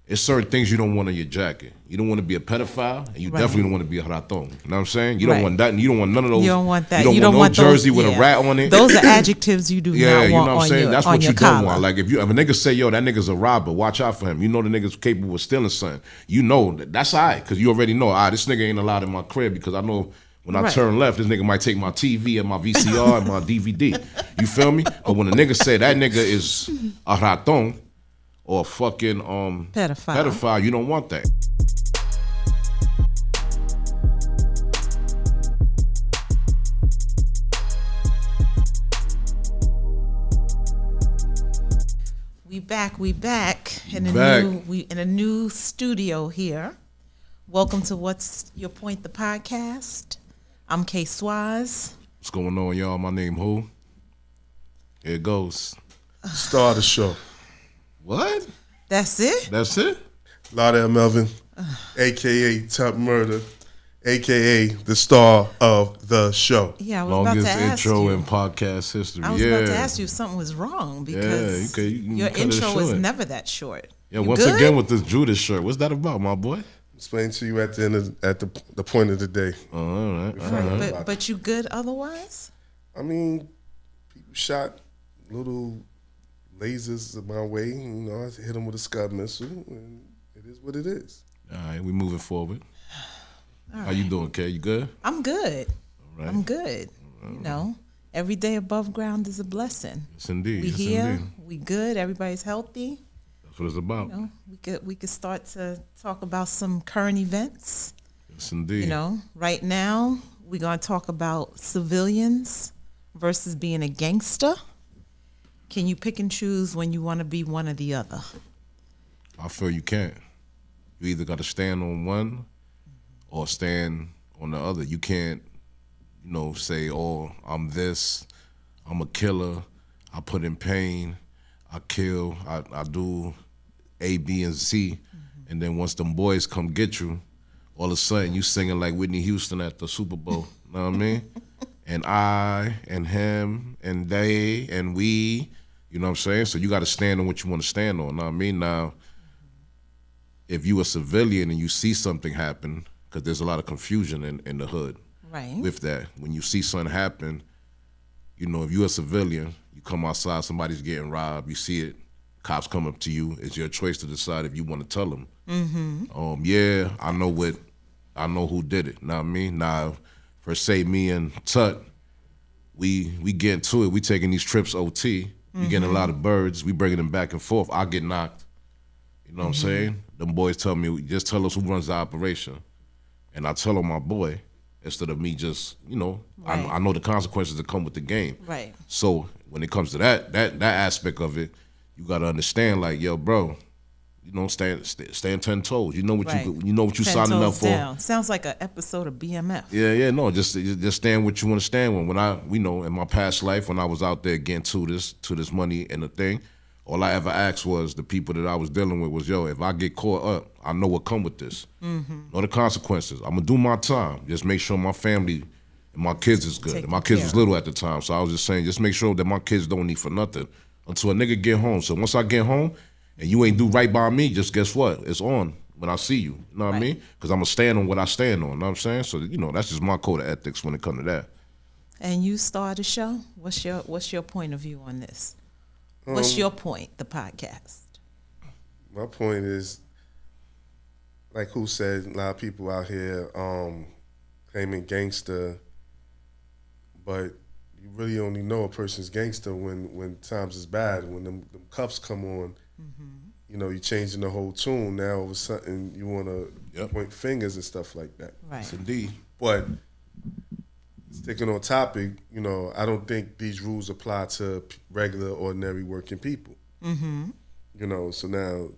it's certain things you don't want on your jacket. You don't want to be a pedophile, and you definitely don't want to be a ratón. You know what I'm saying? You don't want that, and you don't want none of those. You don't want that. You don't want no jersey with a rat on it. Those are adjectives you do not want you know what I'm saying? That's what you collar. don't want. Like if a nigga say, yo, that nigga's a robber, watch out for him. You know the nigga's capable of stealing something. You know that's all right, because you already know, this nigga ain't allowed in my crib because I know when I turn left, this nigga might take my TV and my VCR and my DVD. You feel me? But when a nigga say that nigga is a ratón or a fucking pedophile, you don't want that. We back in a new studio here. Welcome to What's Your Point, the podcast. I'm K Swaz. What's going on, y'all? My name who? Here it goes. Star of the show. What? That's it? That's it? Lauderdale Melvin, a.k.a. Top Murder, a.k.a. the star of the show. Yeah, I was Longest about to ask intro you. in podcast history. I was about to ask you if something was wrong because your intro is never that short. Yeah, you once good? again with this Judas shirt. What's that about, my boy? Explain to you at the end at the point of the day. All right. But you good otherwise? I mean, people shot little lasers my way. You know, I hit them with a Scud missile, and it is what it is. All right, we moving forward. All How you doing, Kay? You good? I'm good. All right. I'm good. You know, every day above ground is a blessing. Yes, indeed. We yes, here. Indeed. We good. Everybody's healthy. That's what it's about. You know, we could start to talk about some current events. Yes, indeed. You know, right now we're gonna talk about civilians versus being a gangster. Can you pick and choose when you want to be one or the other? I feel you can't. You either got to stand on one or stand on the other. You can't, say, oh, I'm this, I'm a killer, I put in pain, I kill, I do A, B, and C, and then once them boys come get you, all of a sudden you singing like Whitney Houston at the Super Bowl, know what I mean? And I, and him, and they, and we, you know what I'm saying? So you got to stand on what you want to stand on, know what I mean? Now, if you a civilian and you see something happen, because there's a lot of confusion in the hood with that. When you see something happen, if you're a civilian, you come outside, somebody's getting robbed, you see it, cops come up to you, it's your choice to decide if you want to tell them. Yeah, I know who did it, know what I mean? Now, per se, me and Tut, we get into it, we taking these trips OT, we getting a lot of birds, we bringing them back and forth, I get knocked, you know what I'm saying? Them boys tell me, just tell us who runs the operation. And I tell them my boy, instead of me just, I know the consequences that come with the game. Right. So when it comes to that aspect of it, you got to understand, like, yo, bro, stand 10 toes. You know what you signing up for. Down. Sounds like an episode of BMF. Yeah, no, just stand what you want to stand with. When in my past life, when I was out there getting to this money and the thing, all I ever asked was the people that I was dealing with was, yo, if I get caught up, I know what come with this. Know the consequences. I'm going to do my time. Just make sure my family and my kids is good. My kids was little at the time, so I was just saying, just make sure that my kids don't need for nothing until a nigga get home. So once I get home and you ain't do right by me, just guess what? It's on when I see you. You know what I mean? Because I'm going to stand on what I stand on. You know what I'm saying? So, that's just my code of ethics when it comes to that. And you start a show? What's your point of view on this? What's your point, the podcast? My point is, like who said, a lot of people out here claiming gangster, but you really only know a person's gangster when times is bad, when them cuffs come on, you're changing the whole tune. Now all of a sudden you want to point fingers and stuff like that. Right. Yes, indeed. But sticking on topic, I don't think these rules apply to regular, ordinary working people. So now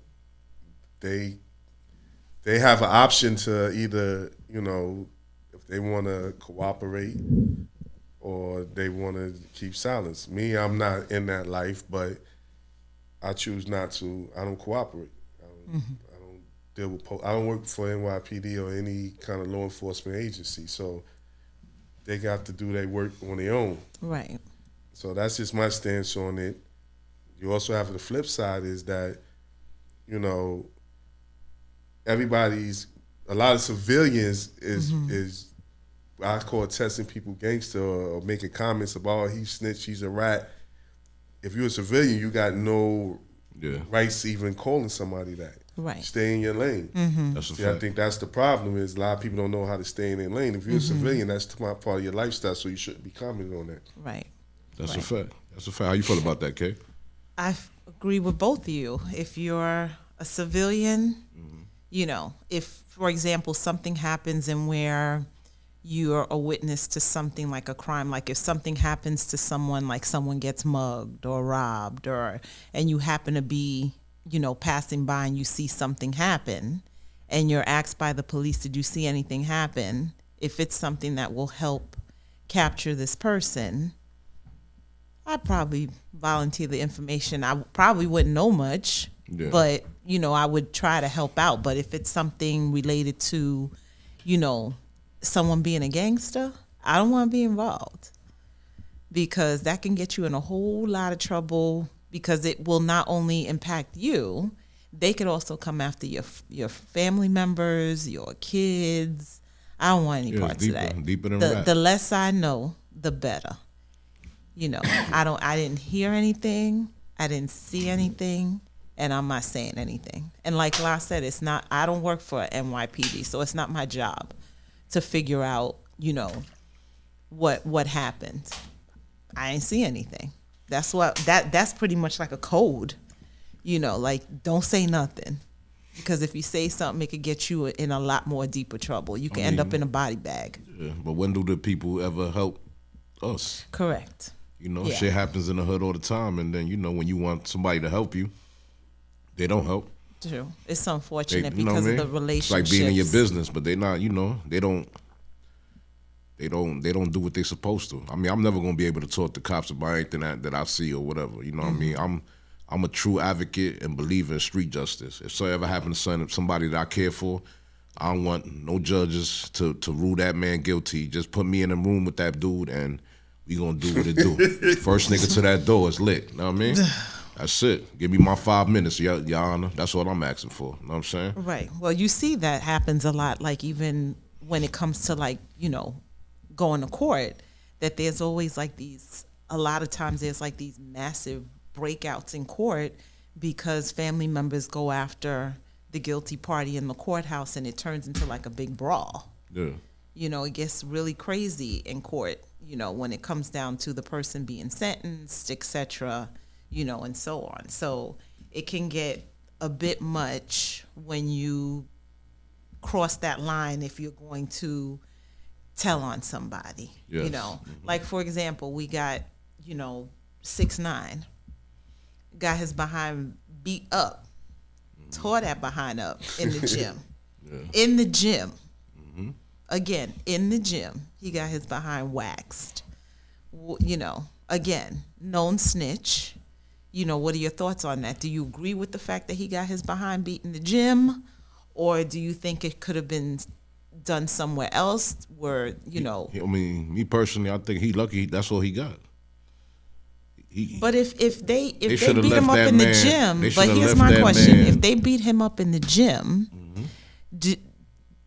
they have an option to either, if they want to cooperate or they want to keep silence. Me, I'm not in that life, but I choose not to. I don't cooperate. I don't deal with. I don't work for NYPD or any kind of law enforcement agency, so they got to do their work on their own. Right. So that's just my stance on it. You also have the flip side is that, a lot of civilians is I call testing people gangster or making comments about, oh, he's snitch, he's a rat. If you're a civilian, you got no rights to even calling somebody that. Right. Stay in your lane. That's a See, fact. I think that's the problem is a lot of people don't know how to stay in their lane. If you're a civilian, that's part of your lifestyle, so you shouldn't be commenting on that. Right. That's a fact. That's a fact. How you feel about that, Kay? I agree with both of you. If you're a civilian, you know, if, for example, something happens and where you're a witness to something like a crime, like if something happens to someone, like someone gets mugged or robbed, and you happen to be, you know, passing by and you see something happen and you're asked by the police, did you see anything happen? If it's something that will help capture this person, I'd probably volunteer the information. I probably wouldn't know much, but, you know, I would try to help out. But if it's something related to, you know, someone being a gangster, I don't want to be involved, because that can get you in a whole lot of trouble, because it will not only impact you, they could also come after your family members, your kids. I don't want any parts of that. Deeper than the less I know, the better. You know, I didn't hear anything, I didn't see anything, and I'm not saying anything. And like La said, I don't work for NYPD, so it's not my job to figure out, you know, what happened. I ain't see anything. That's pretty much like a code, you know, like don't say nothing, because if you say something, it could get you in a lot more deeper trouble. You can end up in a body bag. Yeah, but when do the people ever help us? Correct. You know, shit happens in the hood all the time, and then, you know, when you want somebody to help you, they don't help. True. It's unfortunate You know because what I mean? of the relationships. It's like being in your business, but they not, you know, they don't do what they supposed to. I mean, I'm never gonna be able to talk to cops about anything that I see or whatever. You know what I mean? I'm a true advocate and believer in street justice. If something ever happened to somebody that I care for, I don't want no judges to rule that man guilty. Just put me in a room with that dude and we gonna do what it do. First nigga to that door is lit. You know what I mean? That's it. Give me my 5 minutes, Your Honor. That's what I'm asking for. You know what I'm saying? Right. Well, you see that happens a lot, like even when it comes to, like, you know, going to court, that there's always like a lot of times there's like these massive breakouts in court because family members go after the guilty party in the courthouse and it turns into like a big brawl. Yeah. You know, it gets really crazy in court, you know, when it comes down to the person being sentenced, etc., you know, and so on. So it can get a bit much when you cross that line if you're going to tell on somebody. Yes. You know, like, for example, we got, you know, 6ix9ine got his behind beat up, tore that behind up in the gym. In the gym. Again, in the gym, he got his behind waxed. You know, again, known snitch. You know, what are your thoughts on that? Do you agree with the fact that he got his behind beat in the gym? Or do you think it could have been done somewhere else where, you know? I mean, me personally, I think he lucky that's all he got. But if they beat should've him left up that in the man- gym, they but should've here's left my that question. man- If they beat him up in the gym,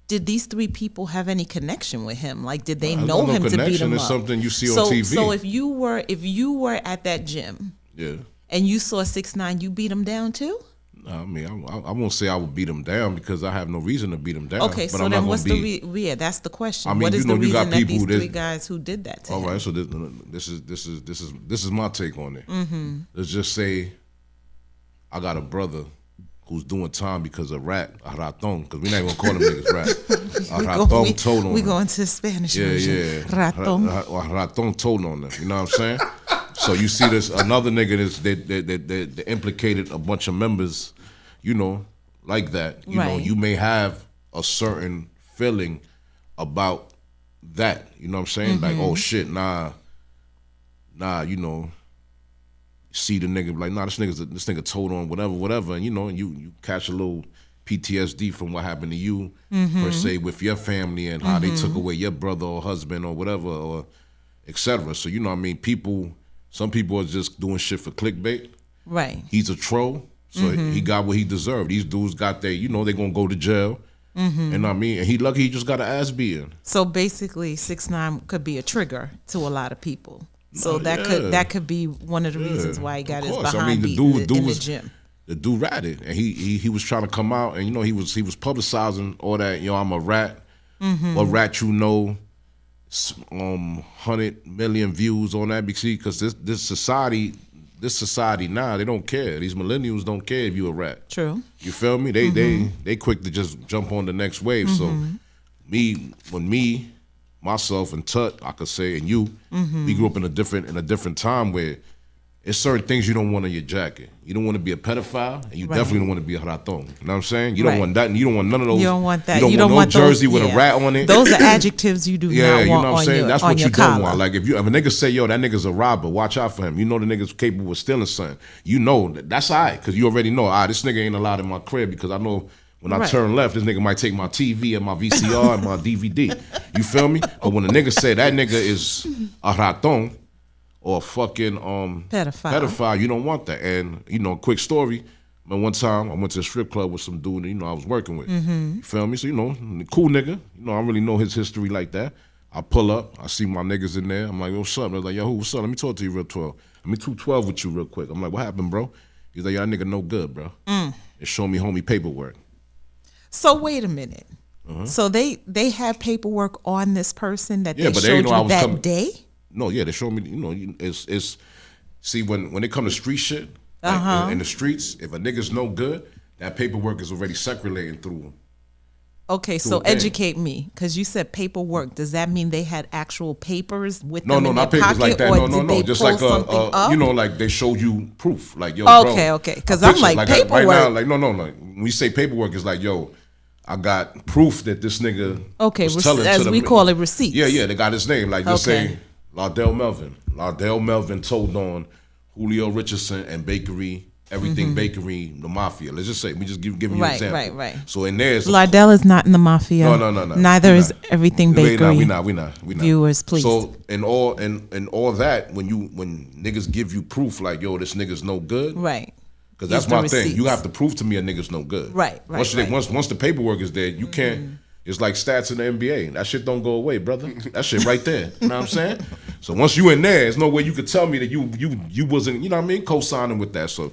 did these three people have any connection with him? Like, did they know him to beat connection him is up? something you see on TV. So if you were at that gym and you saw 6ix9ine, you beat him down too? I mean, I won't say I would beat him down because I have no reason to beat him down. Okay, but so I'm then not what's gonna the that's the question. I mean, what is you know, the you got reason that people these that- three guys who did that to him? All right, so this is my take on it. Let's just say I got a brother who's doing time because of Ratón, because we're not even gonna call them niggas rat. Ratón told on we him. going to Spanish. Yeah, version. yeah. Ratón. Ratón told on them. You know what I'm saying? So you see this another nigga that implicated a bunch of members, you know, like that. You know, Right. you may have a certain feeling about that. You know what I'm saying? Like, oh shit, nah, you know. See the nigga like, nah, this nigga told on whatever, and you know, and you catch a little PTSD from what happened to you per se with your family and how they took away your brother or husband or whatever or etc. So you know what I mean, some people are just doing shit for clickbait. Right. He's a troll, So he got what he deserved. These dudes got their, you know, they gonna go to jail. And I mean, and he lucky he just got an ass beating. So basically, 6ix9ine could be a trigger to a lot of people. So that could be one of the reasons why he got his behind beat in the gym. The dude ratted, and he was trying to come out, and you know he was publicizing all that. You know, I'm a rat. What rat you know? 100 million views on that because this society now, they don't care. These millennials don't care if you a rat. True. You feel me? They quick to just jump on the next wave. So myself and Tut, I could say, and you, we grew up in a different time where it's certain things you don't want on your jacket. You don't want to be a pedophile, and you definitely don't want to be a ratón. You know what I'm saying? You don't want that, and you don't want none of those. You don't want that. You don't want no jersey with a rat on it. Those are adjectives you do not want you know what I'm saying? That's what you collar. don't want. Like if a nigga say, yo, that nigga's a robber, watch out for him. You know the nigga's capable of stealing something. You know that's all right, because you already know, this nigga ain't allowed in my crib because I know when I turn left, this nigga might take my TV and my VCR and my DVD. You feel me? But when a nigga say that nigga is a ratón, or a fucking pedophile, you don't want that. And, you know, quick story, man, one time I went to a strip club with some dude, you know, I was working with. You feel me? So, you know, cool nigga. You know, I don't really know his history like that. I pull up, I see my niggas in there. I'm like, what's up? They're like, yo, what's up? Let me talk to you real 12. Let me 212 with you real quick. I'm like, what happened, bro? He's like, yo, that nigga no good, bro. And show me homie paperwork. So wait a minute. So they had paperwork on this person that they showed you that day? No, yeah, they showed me, you know, it's see, when it come to street shit, like in the streets, if a nigga's no good, that paperwork is already circulating through them. Okay, so educate me, because you said paperwork. Does that mean they had actual papers with them in their not papers pocket, like that. or No, just like you know, like they showed you proof, like yo, bro. Okay, because I'm like paperwork. Right now, like no, like when we say paperwork, it's like yo, I got proof that this nigga was telling as to we call it, receipts. Yeah, they got his name, like just say Lardell Melvin. Lardell Melvin told on Julio Richardson and Bakery. Everything Bakery, the Mafia. Let's just say, we just giving you an example. Right. So in there, Lardell is not in the Mafia. No. Neither is Everything Bakery. We not. Viewers, please. So in all that, when niggas give you proof, like yo, this nigga's no good. Right. Because that's my thing. You have to prove to me a nigga's no good. Right. Once the paperwork is there, you can't. It's like stats in the NBA. That shit don't go away, brother. That shit right there. You know what I'm saying? So once you in there, there's no way you could tell me that you wasn't, you know what I mean, co-signing with that. So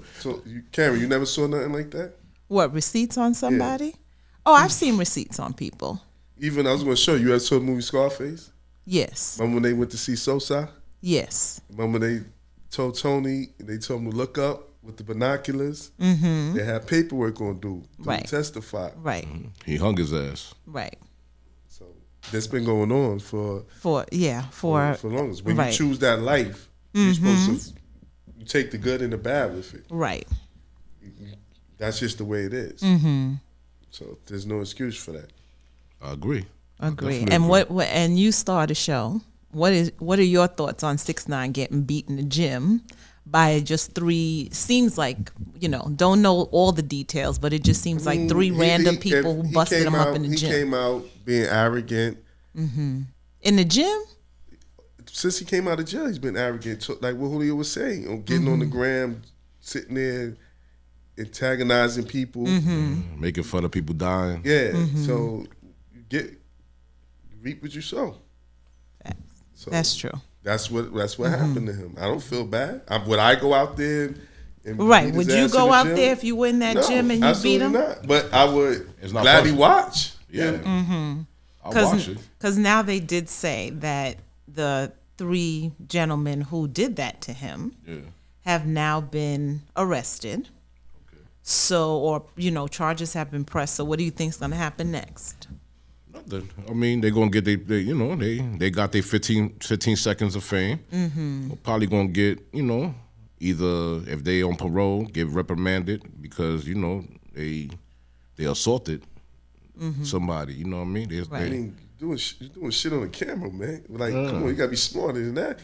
Cameron, you never saw nothing like that? What, receipts on somebody? Yeah. Oh, I've seen receipts on people. Even, I was going to show you, ever saw the movie Scarface? Yes. Remember when they went to see Sosa? Yes. Remember they told Tony, they told him to look up with the binoculars? They had paperwork on dude to testify. Right. He hung his ass. Right. So that's been going on for longest. When you choose that life, you're supposed to you take the good and the bad with it. Right. That's just the way it is. So there's no excuse for that. I agree. And what and you start a show. What are your thoughts on 6ix9ine getting beat in the gym by just three? Seems like, don't know all the details, but it just seems like three random people who busted him up in the gym. He came out being arrogant. In the gym? Since he came out of jail, he's been arrogant. Like what Julio was saying, getting on the gram, sitting there, antagonizing people, making fun of people dying. Yeah, so you reap what you sow. So that's true. That's what happened to him. I don't feel bad. Would I go out there and would you go out there if you were in that gym and you beat him? Not. But I would gladly watch. Yeah. I'll watch it. Because now they did say that the three gentlemen who did that to him have now been arrested. Okay. So, or charges have been pressed. So, what do you think is going to happen next? Nothing. I mean, they're gonna get they got their 15 seconds of fame. They're probably gonna get either if they on parole get reprimanded because they assaulted somebody. You know what I mean? I mean, doing shit on the camera, man. Like, come on, you gotta be smarter than that.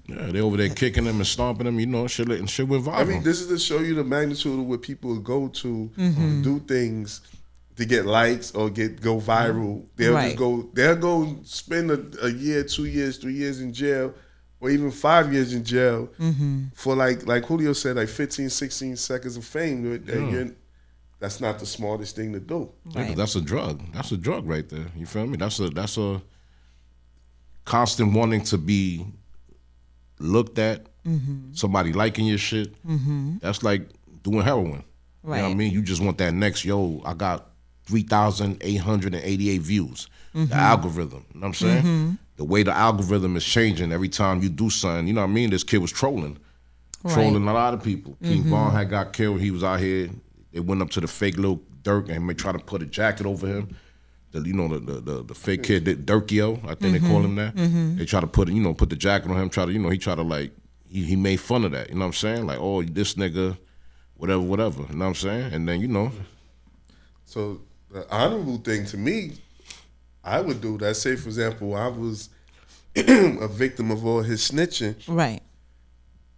Yeah, they over there kicking them and stomping them. Shit went viral. I mean, this is to show you the magnitude of what people go to do things to get likes or go viral. They'll go spend a year, 2 years, 3 years in jail or even 5 years in jail for like Julio said, like 15, 16 seconds of fame. That's not the smartest thing to do. Yeah, that's a drug. That's a drug right there. You feel me? That's a constant wanting to be looked at. Somebody liking your shit. That's like doing heroin. Right. You know what I mean? You just want that next, I got 3,888 views. The algorithm. You know what I'm saying? The way the algorithm is changing every time you do something. You know what I mean? This kid was trolling a lot of people. King Von had got killed. He was out here. They went up to the fake little Dirk and they tried to put a jacket over him. The fake kid, Dirkio, I think they call him that. They try to put the jacket on him. He tried to like he made fun of that. You know what I'm saying? Like, oh, this nigga, whatever. You know what I'm saying? And then So the honorable thing to me, I would do that. Say, for example, I was a victim of all his snitching. Right.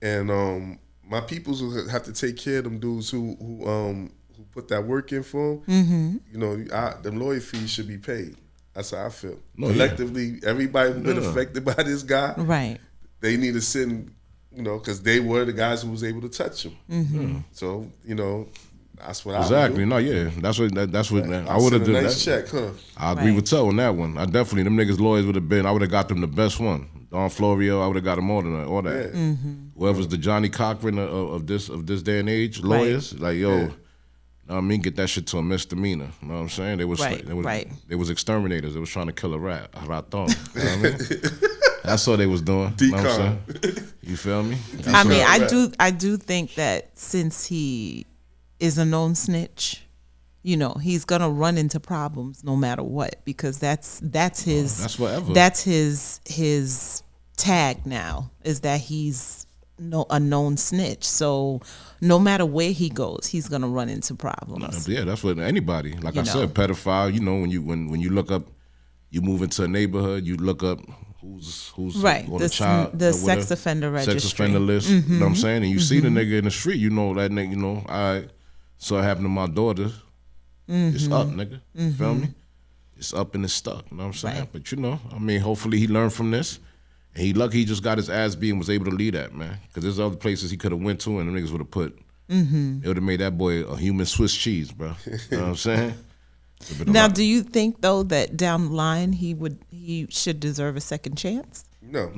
And my peoples would have to take care of them dudes who put that work in for them. Them lawyer fees should be paid. That's how I feel. Collectively, everybody who's been affected by this guy, right? They need to send, because they were the guys who was able to touch him. So, that's what exactly. I would do. No, yeah, that's what I would have done. Nice check, huh? I agree with Toe on that one. I definitely them niggas lawyers would have been. I would have got them the best one. Don Florio, I would have got them all that. Yeah. Whoever's the Johnny Cochran of this day and age, lawyers, like know what I mean, get that shit to a misdemeanor. You know what I'm saying? They was exterminators. They was trying to kill a Ratón. You know what I mean? That's all they was doing. You know what I'm saying? You feel me? I do think that since he is a known snitch, he's gonna run into problems no matter what, because that's his that's forever. That's his tag now, is that he's a known snitch. So no matter where he goes, he's gonna run into problems. Yeah, that's what anybody. Like I said, pedophile. When you look up, you move into a neighborhood, you look up who's right. on the child, the sex offender registry, sex offender list. You know what I'm saying? And you see the nigga in the street, that nigga. All right, so it happened to my daughter. It's up, nigga. You feel me? It's up and it's stuck. You know what I'm saying? Right. But hopefully he learned from this. And he lucky he just got his ass beat and was able to leave that, man. Because there's other places he could have went to and the niggas would have put. It would have made that boy a human Swiss cheese, bro. You know what I'm saying? Now, do you think though that down the line he should deserve a second chance? No.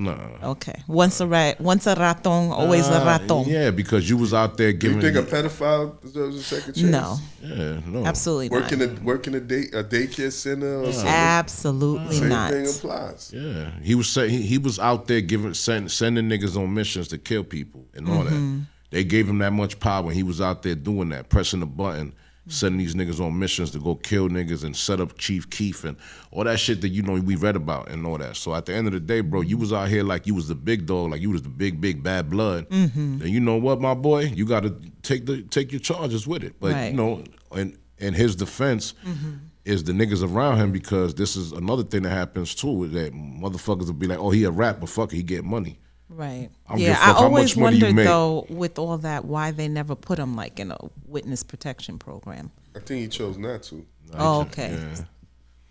Okay. Once a raton, always a raton. Yeah, because you was out there giving. You think a pedophile deserves a second chance? No. Yeah, no. Absolutely not. Working a daycare center or something. Absolutely not. Same thing applies. Yeah, he was out there sending niggas on missions to kill people and all that. They gave him that much power when he was out there doing that, pressing the button, sending these niggas on missions to go kill niggas and set up Chief Keef and all that shit that we read about and all that. So at the end of the day, bro, you was out here like you was the big dog, like you was the big bad blood. And you know what, my boy, you got to take your charges with it. But in his defense is the niggas around him, because this is another thing that happens too, that motherfuckers will be like, oh, he a rapper, fuck it, he get money. Right. I always wondered though, with all that, why they never put him like in a witness protection program. I think he chose not to. Okay.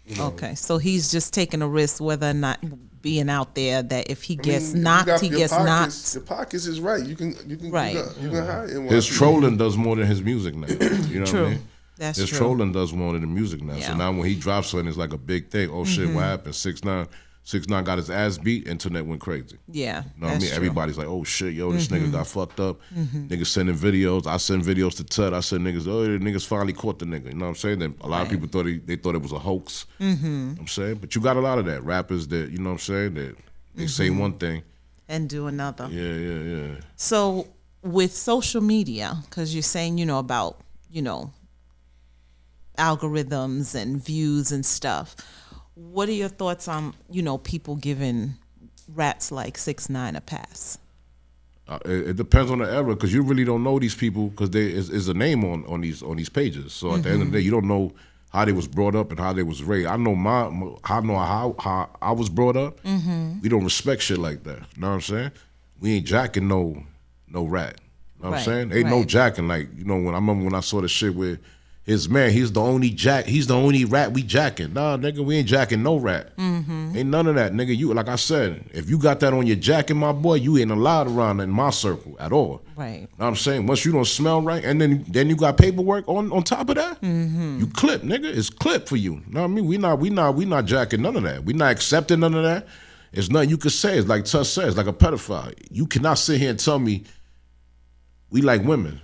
Yeah. Okay. So he's just taking a risk, whether or not being out there, that if he gets knocked, he gets knocked. Your pockets is right. You can hire him. His trolling does more than his music now. You know True. what I mean? That's his true. trolling does more than the music now. Yeah. So now when he drops something, it's like a big thing. Oh shit, what happened? 6ix9ine got his ass beat. Internet went crazy. Yeah. You know what I mean? True. Everybody's like, oh shit, yo, this nigga got fucked up. Niggas sending videos. I send videos to Tut. I send niggas, oh, the niggas finally caught the nigga. You know what I'm saying? Then a lot of people thought it was a hoax. You know what I'm saying? But you got a lot of that. Rappers that, you know what I'm saying, that they say one thing and do another. Yeah. So with social media, because you're saying, about, algorithms and views and stuff, what are your thoughts on, people giving rats like 6ix9ine a pass? It depends on the era, because you really don't know these people, because there is a name on these pages. So at the end of the day, you don't know how they was brought up and how they was raised. I know how I was brought up. We don't respect shit like that. You know what I'm saying? We ain't jacking no rat. You know what I'm saying? Ain't no jacking. Like, when I remember when I saw the shit with his man, he's the only rat we jacking. Nah, nigga, we ain't jacking no rat. Ain't none of that, nigga. You, like I said, if you got that on your jacket, my boy, you ain't allowed around in my circle at all. Right. Know what I'm saying? Once you don't smell right, and then you got paperwork on top of that, you clip, nigga. It's clip for you. Know what I mean? We not jacking none of that. We not accepting none of that. It's nothing you could say. It's like Tuss says, like a pedophile. You cannot sit here and tell me we like women.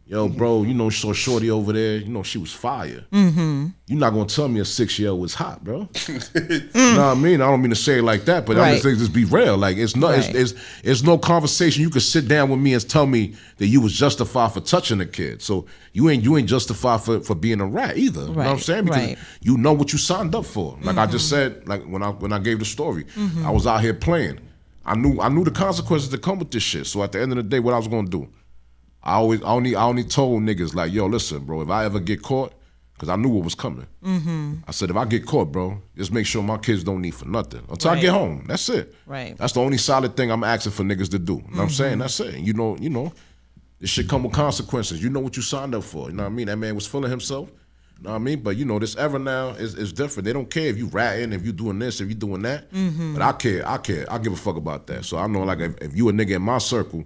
Yo, bro, you know, saw Shorty over there. You know, she was fire. You're not gonna tell me a 6-year-old was hot, bro. You know what I mean? I don't mean to say it like that, but I'm just be real. Like it's not. It's no conversation you could sit down with me and tell me that you was justified for touching a kid. So you ain't justified for being a rat either. You know what I'm saying? Because you know what you signed up for. Like I just said, like when I gave the story, I was out here playing. I knew the consequences that come with this shit. So at the end of the day, what I was gonna do. I only told niggas like, yo, listen, bro, if I ever get caught, because I knew what was coming. I said, if I get caught, bro, just make sure my kids don't need for nothing until I get home. That's it. Right. That's the only solid thing I'm asking for niggas to do. You know what I'm saying? That's it. You know, this shit come with consequences. You know what you signed up for. You know what I mean? That man was feeling himself. You know what I mean? But you know, this era now is different. They don't care if you ratting, if you doing this, if you doing that. But I care. I give a fuck about that. So I know, like, if you a nigga in my circle,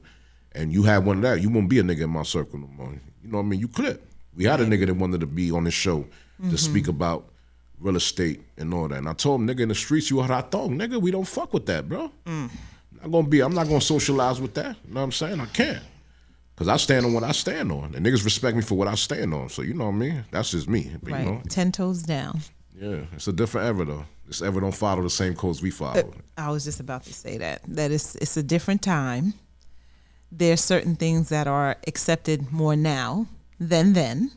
and you had one of that, you won't be a nigga in my circle no more. You know what I mean? You clip. We had a nigga that wanted to be on the show to speak about real estate and all that. And I told him, nigga, in the streets, you a Ratón. Nigga, we don't fuck with that, bro. I'm not gonna socialize with that. You know what I'm saying? I can't. Because I stand on what I stand on. And niggas respect me for what I stand on. So you know what I mean? That's just me. But, Right. you know, 10 toes down. yeah, it's a different era though. This era don't follow the same codes we follow. I was just about to say that it's a different time. There's certain things that are accepted more now than then.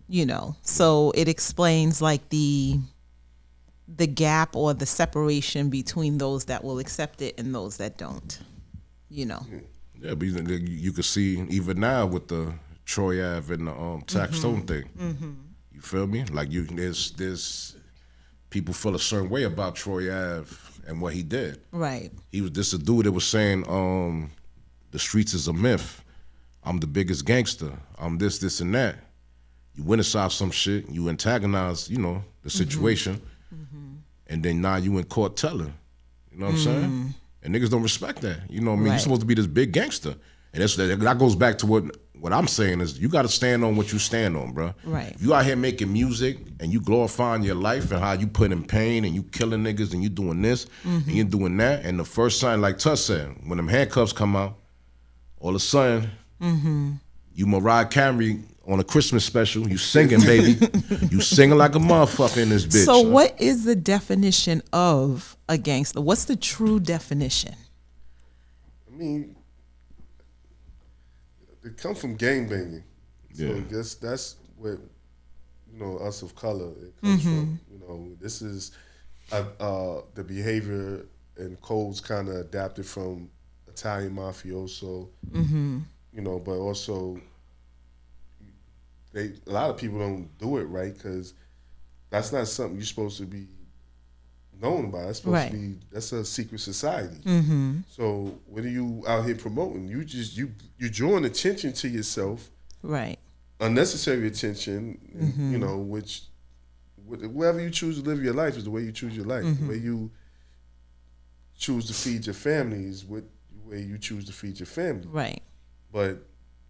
You know, so it explains like the gap or the separation between those that will accept it and those that don't. You know. Yeah, but you can see even now with the Troy Ave and the tax stone thing. You feel me? Like there's people feel a certain way about Troy Ave and what he did. Right. He was this a dude that was saying, the streets is a myth. I'm the biggest gangster. I'm this, and that. You went inside some shit, you antagonize, you know, the situation, and then now you in court telling. You know what I'm saying? And niggas don't respect that. You know what I mean? You're supposed to be this big gangster. And that goes back to what I'm saying is you got to stand on what you stand on, bro. Right. If you out here making music and you glorifying your life and how you put in pain and you killing niggas and you doing this and you doing that, and the first sign, like Tuss said, when them handcuffs come out, all of a sudden, you Mariah Carey on a Christmas special, you singing, baby. You singing like a motherfucker in this bitch. So what is the definition of a gangster? What's the true definition? I mean, it come from gangbanging. So I guess that's what, you know, us of color, it comes from. You know, this is the behavior and codes kind of adapted from Italian mafioso. You know, but also a lot of people don't do it right because that's not something you're supposed to be known about. That's supposed to be, that's a secret society. So what are you out here promoting? You drawing attention to yourself, Right. unnecessary attention. You know, which wherever you choose to live your life is the way you choose your life. The way you choose to feed your family is the way you choose to feed your family. Right. But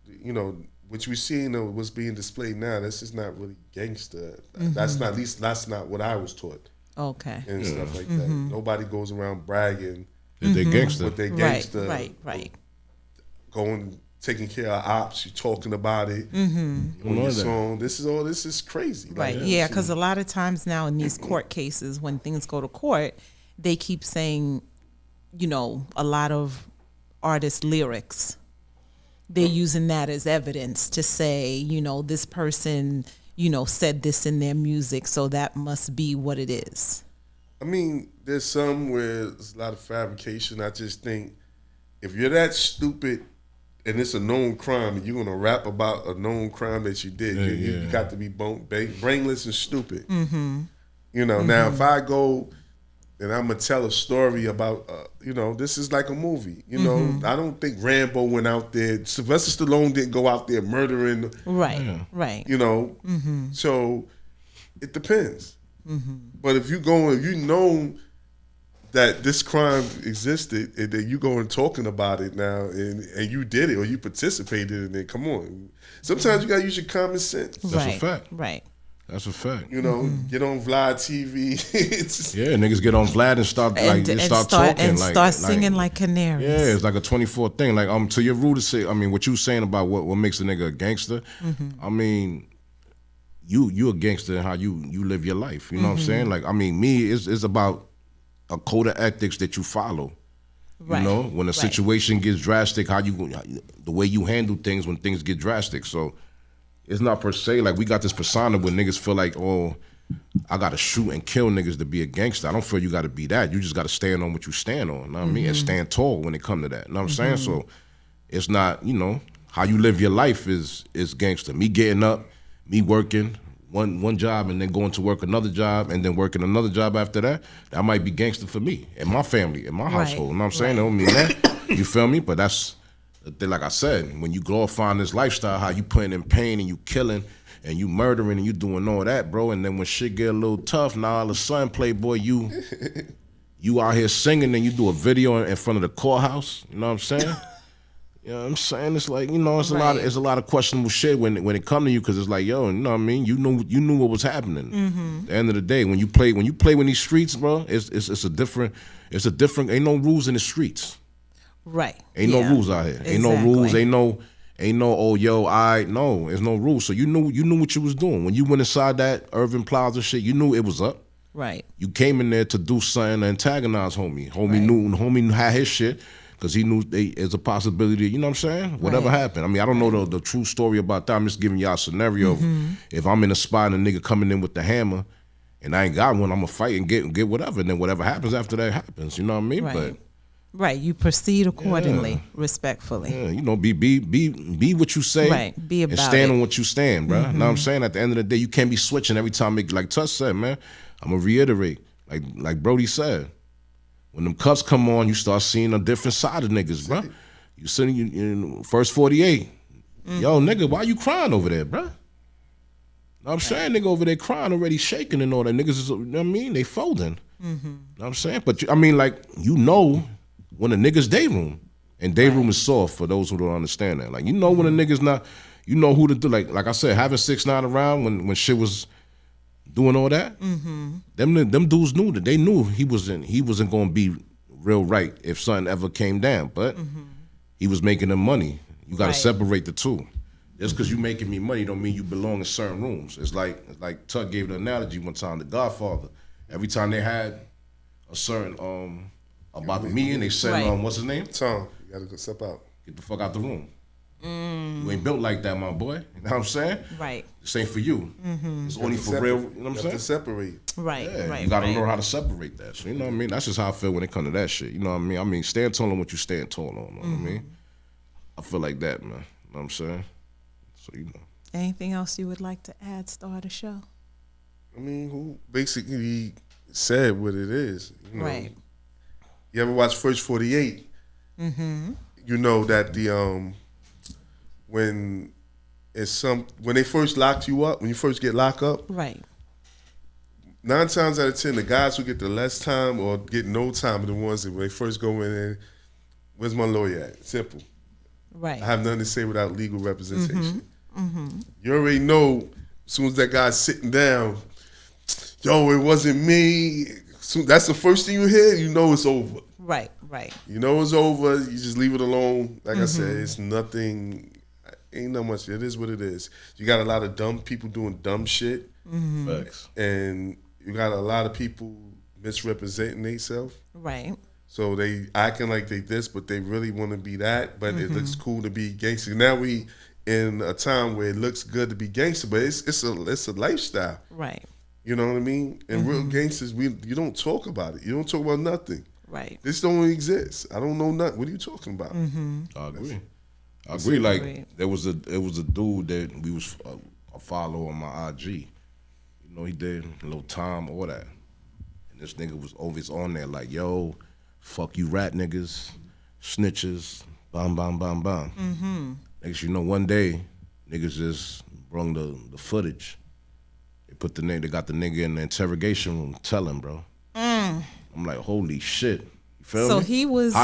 you know, what we're seeing what's being displayed now, that's just not really gangster. That's not, at least that's not what I was taught. Okay. And stuff like that. Nobody goes around bragging that they gangster. with their gangster. Right. Going, taking care of ops, you talking about it on your song. This is crazy. Right. Like, Yeah, because a lot of times now in these court cases, when things go to court, they keep saying, you know, a lot of artists' lyrics. They're using that as evidence to say, you know, this person, you know, said this in their music, so that must be what it is. I mean, there's some where there's a lot of fabrication. I just think if you're that stupid and it's a known crime and you're gonna rap about a known crime that you did, you got to be brainless and stupid. You know, now if I go and I'm gonna tell a story about, this is like a movie. I don't think Rambo went out there. Sylvester Stallone didn't go out there murdering. Right, right. So it depends. But if you know that this crime existed and that you go and talking about it now and you did it or you participated in it, come on. Sometimes you gotta use your common sense. That's a fact. Right. That's a fact. Get on Vlad TV. Niggas get on Vlad and start talking and start singing like canaries. Yeah, it's like a 24 thing. Like to your rude to say, I mean, what you saying about what makes a nigga a gangster? I mean, you a gangster in how you live your life. You know what I'm saying? Like, I mean, me it's about a code of ethics that you follow. Right. You know, when a situation gets drastic, the way you handle things when things get drastic. So it's not per se like we got this persona where niggas feel like, oh, I gotta shoot and kill niggas to be a gangster. I don't feel you gotta be that. You just gotta stand on what you stand on. You know what I mean? And stand tall when it come to that. You know what I'm saying? So it's not, how you live your life is gangster. Me getting up, me working one job and then going to work another job and then working another job after that might be gangster for me and my family and my household. You know what I'm saying? That don't mean that. You feel me? But that's the thing, like I said, when you glorifying this lifestyle, how you putting in pain and you killing and you murdering and you doing all that, bro. And then when shit get a little tough, now all of a sudden, Playboy, you out here singing and you do a video in front of the courthouse. You know what I'm saying? You know what I'm saying? It's like, it's a lot of questionable shit when it come to you, because it's like, yo, you know what I mean? You knew what was happening. At the end of the day, when you play in these streets, bro, it's a different, ain't no rules in the streets. Right. Ain't no rules out here. Exactly. Ain't no rules, ain't no, there's no rules. So you knew what you was doing. When you went inside that Irving Plaza shit, you knew it was up. Right. You came in there to do something to antagonize homie. Homie had his shit. Because he knew there's a possibility, you know what I'm saying? Whatever happened. I mean, I don't know the true story about that. I'm just giving y'all a scenario of if I'm in a spot and a nigga coming in with the hammer and I ain't got one, I'm going to fight and get whatever. And then whatever happens after that happens, you know what I mean? Right. Right, you proceed accordingly, respectfully. Yeah, be what you say. Right, be about and stand it. on what you stand, bro. You know what I'm saying? At the end of the day, you can't be switching every time. Like Tuss said, man, I'm going to reiterate. Like Brody said. When them cuffs come on, you start seeing a different side of niggas, bro. You sitting in first 48. Yo, nigga, why you crying over there, bro? I'm saying, nigga over there crying already, shaking and all that. Niggas is, you know what I mean? They folding. Know what I'm saying? But, when a nigga's day room. And day room is soft for those who don't understand that. Like, when a nigga's not, who to do. Like I said, having 6ix9ine around when shit was doing all that, them dudes knew that. They knew he wasn't gonna be real right if something ever came down. But he was making them money. You gotta separate the two. Just because you making me money don't mean you belong in certain rooms. It's like Tuck gave the analogy one time, The Godfather. Every time they had a certain about the meeting, they said what's his name? Tom, you gotta go step out. Get the fuck out the room. You ain't built like that, my boy. You know what I'm saying? Right. This ain't for you. It's only for real. You know what I'm saying? You have to separate. Right. Yeah, Right. you gotta learn how to separate that. So you know what I mean? That's just how I feel when it comes to that shit. You know what I mean? I mean, stand tall on what you stand tall on. You know what I mean? I feel like that, man. You know what I'm saying? So Anything else you would like to add, start a show? I mean, who basically said what it is. Right. You ever watch First 48? You know that the when they first locked you up, when you first get locked up, right, 9 times out of 10, the guys who get the less time or get no time are the ones that when they first go in and, where's my lawyer at? Simple. right. I have nothing to say without legal representation. You already know as soon as that guy's sitting down, yo, it wasn't me. So that's the first thing you hear, you know it's over. Right, right. You know it's over, you just leave it alone. Like I said, it's nothing, ain't no much, it is what it is. You got a lot of dumb people doing dumb shit. Facts. And you got a lot of people misrepresenting themselves. Right. So they acting like they this, but they really want to be that. But it looks cool to be gangster. Now we in a time where it looks good to be gangster, but it's a lifestyle. Right. You know what I mean? And real gangsters, you don't talk about it. You don't talk about nothing. Right. This don't exist. I don't know nothing. What are you talking about? I agree. I agree. Like there was a dude that we was a follow on my IG. You know, he did a little time, all that. And this nigga was always on there like, yo, fuck you rat niggas, snitches, bam, bam, bam, bam. Mm-hmm. Next you know, one day, niggas just brung the footage. They got the nigga in the interrogation room telling, bro. I'm like, holy shit. You feel So me? he was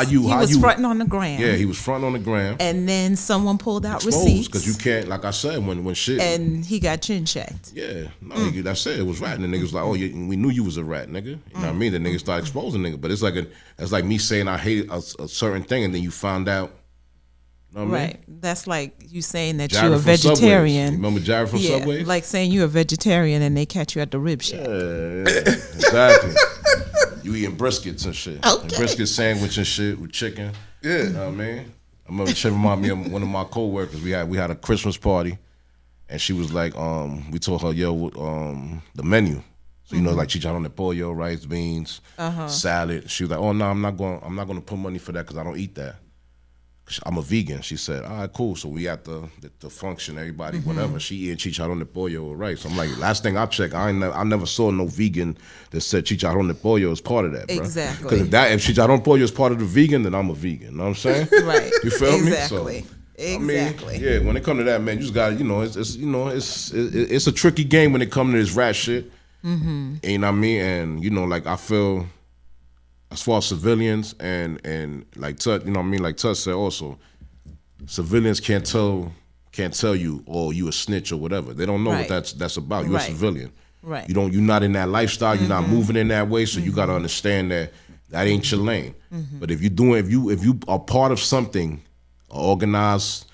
fronting on the gram. Yeah, he was fronting on the gram. And then someone pulled out receipts. Because you can't, like I said, when shit. And he got chin checked. Yeah, no, nigga, that's it. It was rat. And the nigga was like, oh, yeah, we knew you was a rat, nigga. You know what I mean? The nigga started exposing nigga. But it's like me saying I hate a certain thing and then you find out. You know what I mean? That's like you saying that Jared you're a vegetarian. Remember Jared from Subway? Like saying you're a vegetarian and they catch you at the rib shack. Yeah, exactly. You eating briskets and shit. Okay. And brisket sandwich and shit with chicken. Yeah. You know what I mean? I remember she reminded me of one of my coworkers. We had a Christmas party and she was like, we told her, yo, the menu. So you know, like chicharrón de pollo, rice, beans, salad. She was like, oh no, I'm not gonna put money for that because I don't eat that. I'm a vegan. She said, all right, cool. So we at the function, everybody, whatever. She eating chicharrón de pollo or rice. I'm like, last thing I checked, I never saw no vegan that said chicharrón de pollo is part of that, bro. Exactly. Because if chicharrón de pollo is part of the vegan, then I'm a vegan. You know what I'm saying? Right. You feel me? Exactly. I mean, yeah, when it comes to that, man, you just got to, it's a tricky game when it comes to this rat shit. Mm-hmm. You know what I mean? And, you know, like I feel, as far as civilians and like Tut, you know what I mean? Like Tut said also, civilians can't tell you, oh, you a snitch or whatever. They don't know what that's about. You're a civilian. Right. You're not in that lifestyle. You're not moving in that way. So you got to understand that ain't your lane. But if you are part of something, organized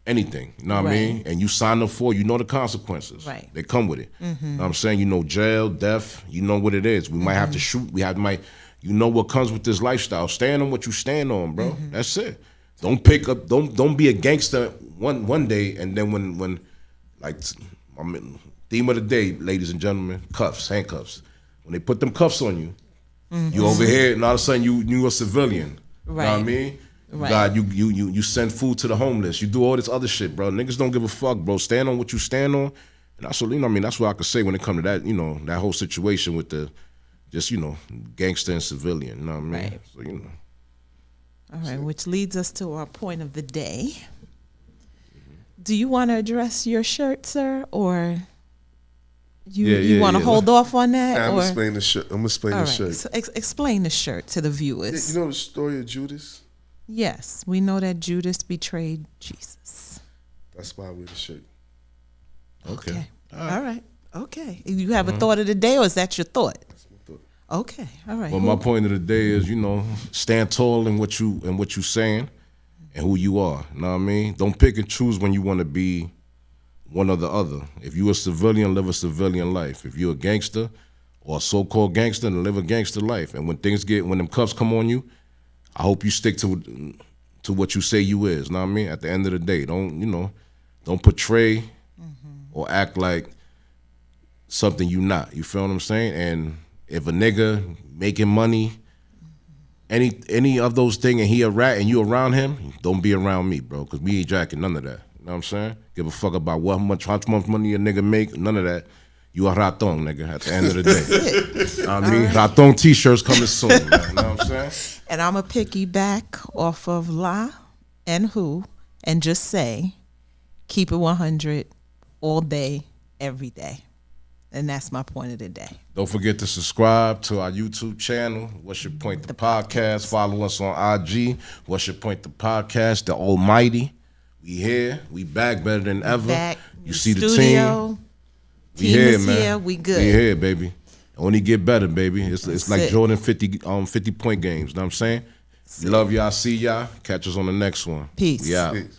anything, you know what I mean? And you sign up for it, you know the consequences. Right. They come with it. You know what I'm saying? You know jail, death, you know what it is. We might have to shoot. You know what comes with this lifestyle. Stand on what you stand on, bro. That's it. Don't be a gangster one day and then when like I mean, theme of the day, ladies and gentlemen, handcuffs. When they put them cuffs on you, you over here and all of a sudden you a civilian. Right. You know what I mean? Right. God, you send food to the homeless. You do all this other shit, bro. Niggas don't give a fuck, bro. Stand on what you stand on. And that's what, you know what I mean, that's what I could say when it comes to that, you know, that whole situation with the just, you know, gangster and civilian, you know what I mean? Right. So, you know. All right, which leads us to our point of the day. Do you want to address your shirt, sir, or you want to hold off on that? I'm going to explain the shirt. I'm going to explain the shirt. So explain the shirt to the viewers. You know the story of Judas? Yes, we know that Judas betrayed Jesus. That's why I wear the shirt. Okay. All right. Okay. You have a thought of the day, or is that your thought? Okay, all right. Well, my point of the day is, you know, stand tall in what you saying and who you are. You know what I mean? Don't pick and choose when you want to be one or the other. If you a civilian, live a civilian life. If you're a gangster or a so-called gangster, then live a gangster life. And when them cuffs come on you, I hope you stick to what you say you is. You know what I mean? At the end of the day, don't portray or act like something you not. You feel what I'm saying? And if a nigga making money, any of those things, and he a rat and you around him, don't be around me, bro, because we ain't jacking none of that. You know what I'm saying? Give a fuck about how much money a nigga make, none of that. You a Ratón, nigga, at the end of the day. I mean, Ratón t-shirts coming soon, man, you know what I'm saying? And I'm going to piggyback off of La and Who and just say, keep it 100 all day, every day. And that's my point of the day. Don't forget to subscribe to our YouTube channel, What's Your Point, the podcast. Follow us on IG, What's Your Point, the podcast, the Almighty. We here. We back better than ever. Back. You see studio, the team. We team here, is man. Here. We good. We here, baby. Only get better, baby. It's like Jordan 50-point games. You know what I'm saying? Love y'all. See y'all. Catch us on the next one. Peace. We out. Peace.